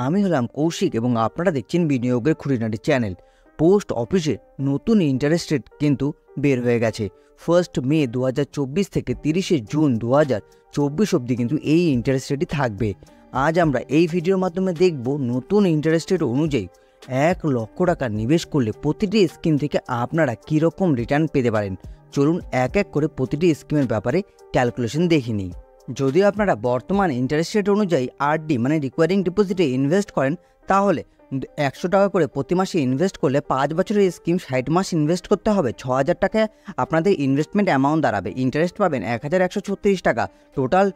আমি হলাম কৌশিক এবং আপনারা দেখছেন বিনিয়োগের খুঁটিনাটি চ্যানেল। পোস্ট অফিসে নতুন ইন্টারেস্ট রেট কিন্তু বের হয়ে গেছে। 1 মে 2024 থেকে 30 জুন 2024 অবধি কিন্তু এই ইন্টারেস্ট রেটই থাকবে। আজ আমরা এই ভিডিওর মাধ্যমে দেখব নতুন ইন্টারেস্ট রেট অনুযায়ী 1 লক্ষ টাকা নিবেশ করলে প্রতিটি স্কিম থেকে আপনারা কীরকম রিটার্ন পেতে পারেন। চলুন এক এক করে প্রতিটি স্কিমের ব্যাপারে ক্যালকুলেশন দেখে নিই। যদি আপনারা বর্তমান ইন্টারেস্ট রেট অনুযায়ী আরডি মানে রিকোয়ারিং ডিপোজিটে ইনভেস্ট করেন, তাহলে 100 টাকা করে প্রতি মাসে ইনভেস্ট করলে 5 বছরের স্কিম 60 মাস ইনভেস্ট করতে হবে। 6000 টাকায় আপনাদের ইনভেস্টমেন্ট অ্যামাউন্ট দাঁড়াবে। ইন্টারেস্ট পাবেন 1136 টাকা। টোটাল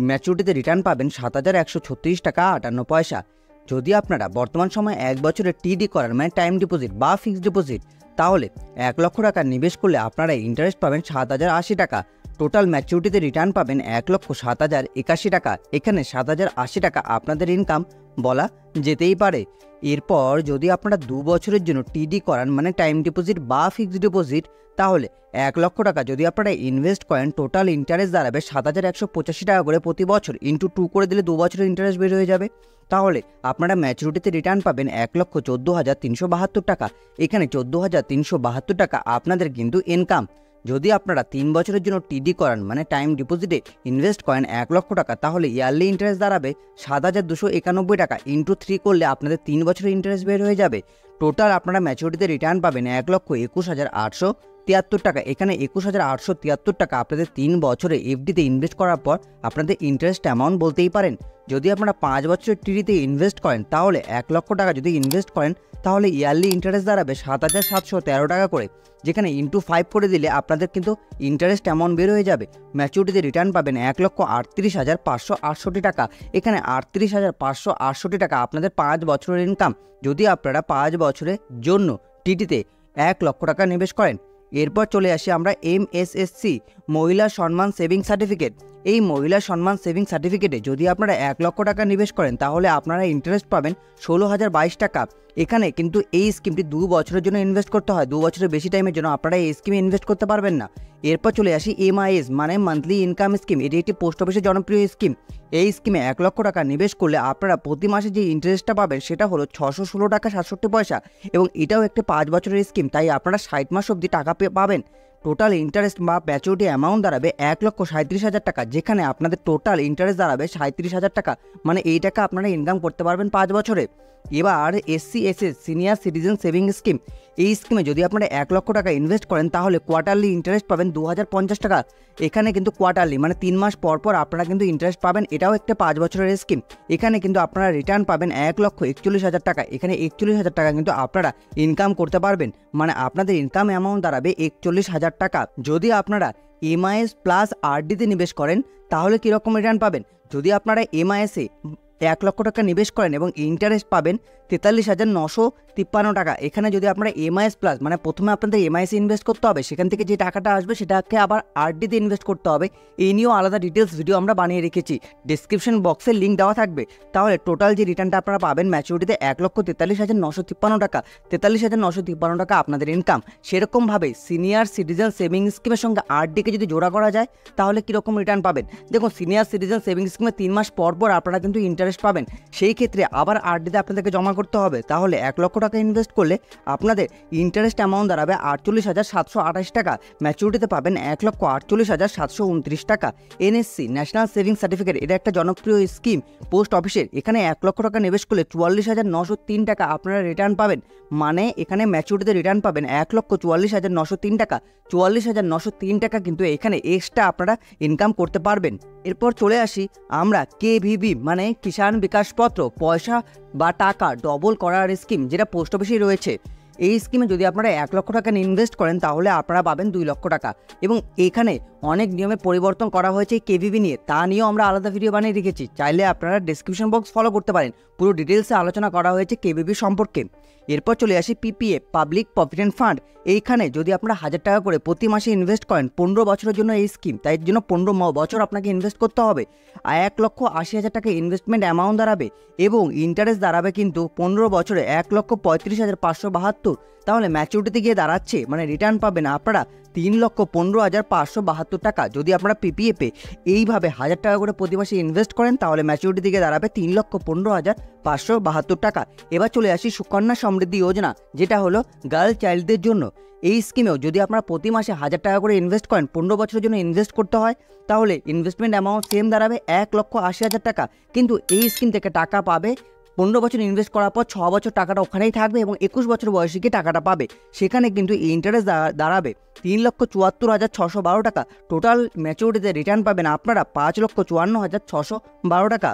ম্যাচুরিটিতে রিটার্ন পাবেন 7136 টাকা 58 পয়সা। যদি আপনারা বর্তমান সময়ে 1 বছরের টিডি করেন মানে টাইম ডিপোজিট বা ফিক্সড ডিপোজিট, তাহলে 1 লক্ষ টাকা নিবেশ করলে আপনারা ইন্টারেস্ট পাবেন 7080 টাকা। টোটাল ম্যাচুরিটিতে রিটার্ন পাবেন 1,07,081 টাকা। এখানে 7080 টাকা আপনাদের ইনকাম বলা যেতেই পারে। এরপর যদি আপনারা 2 বছরের জন্য টিডি করান মানে টাইম ডিপোজিট বা ফিক্সড ডিপোজিট, তাহলে 1 লক্ষ টাকা যদি আপনারা ইনভেস্ট করেন, টোটাল ইন্টারেস্ট দাঁড়াবে 7185 টাকা করে প্রতি বছর। ইন্টু 2 করে দিলে 2 বছরের ইন্টারেস্ট বের হয়ে যাবে। তাহলে আপনারা ম্যাচুরিটিতে রিটার্ন পাবেন 1,14,372 টাকা। এখানে 14,372 টাকা আপনাদের কিন্তু ইনকাম। যদি আপনারা 3 বছরের জন্য টিডি করান মানে টাইম ডিপোজিটে ইনভেস্ট করেন 1 লক্ষ টাকা, তাহলে ইয়ারলি ইন্টারেস্ট দাঁড়াবে 7291 টাকা। ইন্টু 3 করলে আপনাদের 3 বছরের ইন্টারেস্ট বের হয়ে যাবে। টোটাল আপনারা ম্যাচুরিটিতে রিটার্ন পাবেন 1,21,873 টাকা। এখানে 21,873 টাকা আপনাদের 3 বছরে এফডিতে ইনভেস্ট করার পর আপনাদের ইন্টারেস্ট অ্যামাউন্ট বলতেই পারেন। যদি আপনারা 5 বছরের টিডিতে ইনভেস্ট করেন, তাহলে 1 লক্ষ টাকা যদি ইনভেস্ট করেন, তাহলে ইয়ারলি ইন্টারেস্ট দাঁড়াবে 7713 টাকা করে। যেখানে ইন্টু 5 করে দিলে আপনাদের কিন্তু ইন্টারেস্ট অ্যামাউন্ট বের হয়ে যাবে। ম্যাচুরিটিতে রিটার্ন পাবেন 1,38,568 টাকা। এখানে 38,568 টাকা আপনাদের 5 বছরের ইনকাম, যদি আপনারা 5 বছরের জন্য টিডিতে 1 লক্ষ টাকা নিবেশ করেন। এরপর চলে আসি আমরা MSSC মহিলা সম্মান সেভিং সার্টিফিকেট। এই মহিলা সম্মান সেভিং সার্টিফিকেটে যদি আপনারা 1 লক্ষ টাকা নিবেশ করেন, তাহলে আপনারা ইন্টারেস্ট পাবেন 16,022 টাকা। এখানে কিন্তু এই স্কিমটি 2 বছরের জন্য ইনভেস্ট করতে হয়। 2 বছরের বেশি টাইমের জন্য আপনারা এই স্কিমে ইনভেস্ট করতে পারবেন না। এরপর চলে আসি MIS মানে মান্থলি ইনকাম স্কিম। এটি একটি পোস্ট অফিসের জনপ্রিয় স্কিম। এই স্কিমে 1 লক্ষ টাকা নিবেশ করলে আপনারা প্রতি মাসে যে ইন্টারেস্টটা পাবেন সেটা হলো 616 টাকা 67 পয়সা। এবং এটাও একটি 5 বছরের স্কিম, তাই আপনারা 60 মাস অবধি টাকা পাবেন। টোটাল ইন্টারেস্ট বা ম্যাচুরিটি অ্যামাউন্ট দাঁড়াবে 1,37,000 টাকা। যেখানে আপনাদের টোটাল ইন্টারেস্ট দাঁড়াবে 37,000 টাকা। মানে এই টাকা আপনারা ইনকাম করতে পারবেন 5 বছরে। এবার SCSS senior citizen saving scheme. এই স্কিমে যদি আপনারা 1 লক্ষ টাকা ইনভেস্ট করেন, তাহলে কোয়ার্টারলি ইন্টারেস্ট পাবেন 2050 টাকা। এখানে কিন্তু কোয়ার্টারলি মানে 3 মাস পর পর আপনারা কিন্তু ইন্টারেস্ট পাবেন। এটাও একটা 5 বছরের স্কিম। এখানে কিন্তু আপনারা রিটার্ন পাবেন 1,41,000 টাকা। এখানে 41,000 টাকা কিন্তু আপনারা ইনকাম করতে পারবেন। মানে আপনাদের ইনকাম অ্যামাউন্ট দাঁড়াবে 41,000 টাকা। যদি আপনারা MIS প্লাস আরডিতে নিবেশ করেন, তাহলে কীরকম রিটার্ন পাবেন। যদি আপনারা MIS-এ 1 লক্ষ টাকা নিবেশ করেন এবং ইন্টারেস্ট পাবেন 43,953 টাকা। এখানে যদি আপনারা MIS প্লাস মানে প্রথমে আপনাদের MIS-এ ইনভেস্ট করতে হবে, সেখান থেকে যে টাকাটা আসবে সেটাকে আবার আরডিতে ইনভেস্ট করতে হবে। এই নিয়েও আলাদা ডিটেলস ভিডিও আমরা বানিয়ে রেখেছি, ডিসক্রিপশন বক্সে লিঙ্ক দেওয়া থাকবে। তাহলে টোটাল যে রিটার্নটা আপনারা পাবেন ম্যাচুরিটিতে 1,43,953 টাকা। 43,953 টাকা আপনাদের ইনকাম। সেরকমভাবে সিনিয়র সিটিজেন সেভিং স্কিমের সঙ্গে আরডিকে যদি জোড়া করা যায়, তাহলে কীরকম রিটার্ন পাবেন। দেখুন, সিনিয়র সিটিজেন সেভিং স্কিমে 3 মাস পর পর আপনারা কিন্তু ইন্টারেস্ট পাবেন। সেই ক্ষেত্রে আবার আরডিতে আপনাদেরকে জমা করতে হবে। তাহলে 1 লক্ষ টাকা ইনভেস্ট করলে আপনাদের ইন্টারেস্ট অ্যামাউন্ট দাঁড়াবে 48,728 টাকা। ম্যাচুরিটিতে পাবেন 1,48,729 টাকা। NSC ন্যাশনাল সেভিং সার্টিফিকেট, এটা একটা জনপ্রিয় স্কিম পোস্ট অফিসের। এখানে 1 লক্ষ টাকা নিবেশ করলে 44,903 টাকা আপনারা রিটার্ন পাবেন। মানে এখানে ম্যাচুরিটিতে রিটার্ন পাবেন 1,44,903 টাকা। 44,903 টাকা কিন্তু এখানে এক্সট্রা আপনারা ইনকাম করতে পারবেন। এরপর চলে আসি আমরা KVB মানে কিষাণ বিকাশ পত্র, পয়সা বা টাকা ডবল করার স্কিম, যেটা পোস্ট অফিসেই রয়েছে। এই স্কিমে যদি আপনারা 1 লক্ষ টাকা ইনভেস্ট করেন, তাহলে আপনারা পাবেন 2 লক্ষ টাকা। এবং এখানে অনেক নিয়মে পরিবর্তন করা হয়েছে এই KVB নিয়ে, তা নিয়েও আমরা আলাদা ভিডিও বানিয়ে রেখেছি। চাইলে আপনারা ডেসক্রিপশন বক্স ফলো করতে পারেন, পুরো ডিটেলসে আলোচনা করা হয়েছে KVB সম্পর্কে। এরপর চলে আসি PPF পাবলিক প্রভিডেন্ট ফান্ড। এইখানে যদি আপনারা 1000 টাকা করে প্রতি মাসে ইনভেস্ট করেন, 15 বছরের জন্য এই স্কিম, তাই জন্য 15 বছর আপনাকে ইনভেস্ট করতে হবে। 1,80,000 টাকা ইনভেস্টমেন্ট অ্যামাউন্ট দাঁড়াবে এবং ইন্টারেস্ট দাঁড়াবে কিন্তু 15 বছরে 1,35,572। তাহলে ম্যাচুরিটিতে গিয়ে দাঁড়াচ্ছে মানে রিটার্ন পাবেন আপনারা 3,15,572 টাকা। যদি আপনারা পিপিএফে এইভাবে 1000 টাকা করে প্রতি মাসে ইনভেস্ট করেন তাহলে ম্যাচুরিটি দিকে দাঁড়াবে 3,15,572 টাকা। এবার চলে আসি সুকন্যা সমৃদ্ধি যোজনা, যেটা হলো গার্ল চাইল্ডদের জন্য। এই স্কিমেও যদি আপনারা প্রতি মাসে 1000 টাকা করে ইনভেস্ট করেন, 15 বছরের জন্য ইনভেস্ট করতে হয়, তাহলে ইনভেস্টমেন্ট অ্যামাউন্ট সেম দাঁড়াবে 1,80,000 টাকা। কিন্তু এই স্কিম থেকে টাকা পাবে 15 বছর ইনভেস্ট করার পর 6 বছর টাকাটা ওখানেই থাকবে এবং 21 বছর বয়সে গিয়ে টাকাটা পাবে। সেখানে কিন্তু ইন্টারেস্ট দাঁড়াবে 3,74,612 টাকা। টোটাল ম্যাচুরিটিতে রিটার্ন পাবেন আপনারা 5,54,612 টাকা।